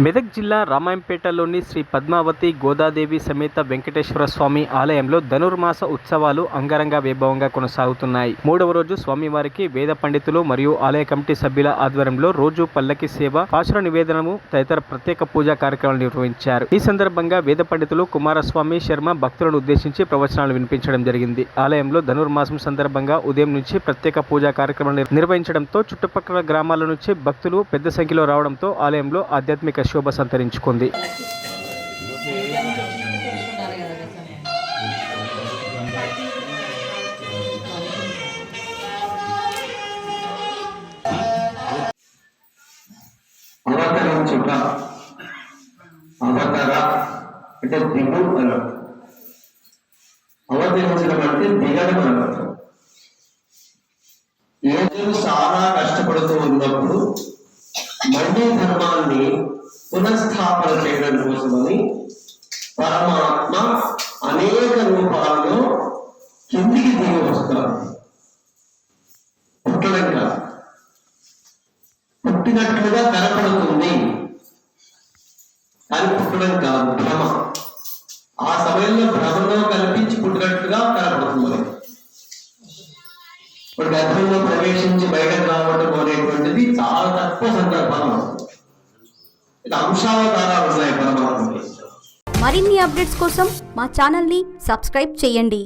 మెదక్ జిల్లా రామాయంపేటలోని శ్రీ పద్మావతి గోదాదేవి సమేత వెంకటేశ్వర స్వామి ఆలయంలో ధనుర్మాస ఉత్సవాలు అంగరంగ వైభవంగా కొనసాగుతున్నాయి. 3వ రోజు స్వామివారికి వేద పండితులు మరియు ఆలయ కమిటీ సభ్యుల ఆధ్వర్యంలో రోజు పల్లకి సేవ, పాశుర నివేదనము తదితర ప్రత్యేక పూజా కార్యక్రమాలు నిర్వహించారు. ఈ సందర్భంగా వేద పండితులు కుమారస్వామి శర్మ భక్తులను ఉద్దేశించి ప్రవచనాలు వినిపించడం జరిగింది. ఆలయంలో ధనుర్మాసం సందర్భంగా ఉదయం నుంచి ప్రత్యేక పూజా కార్యక్రమాలు నిర్వహించడంతో చుట్టుపక్కల గ్రామాల నుంచి భక్తులు పెద్ద సంఖ్యలో రావడంతో ఆలయంలో ఆధ్యాత్మిక శోభ సంతరించుకుంది. అవతరించుట అవతర అంటే దిగు అనర్థం. అవతరించడం అంటే దిగడం అనర్థం. ఏదో చాలా కష్టపడుతూ ఉన్నప్పుడు మళ్ళీ ధర్మాన్ని పునఃస్థాపన చేయడం కోసమని పరమాత్మ అనేక రూపాల్లో కిందికి దిగి వస్తారు. పుట్టడం కాదు, పుట్టినట్లుగా కనపడుతుంది కానీ పుట్టడం కాదు, భ్రమ. ఆ సమయంలో భ్రమలో కల్పించి పుట్టినట్టుగా కనపడుతుంది. ఇప్పుడు గర్భంలో ప్రవేశించి బయటకు రావడం అనేటువంటిది చాలా తక్కువ సందర్భాలు. ఇది అంశావతారాలు ఉన్నాయి పరమాత్మకి. మరిన్ని అప్డేట్స్ కోసం మా ఛానల్ని సబ్స్క్రైబ్ చేయండి.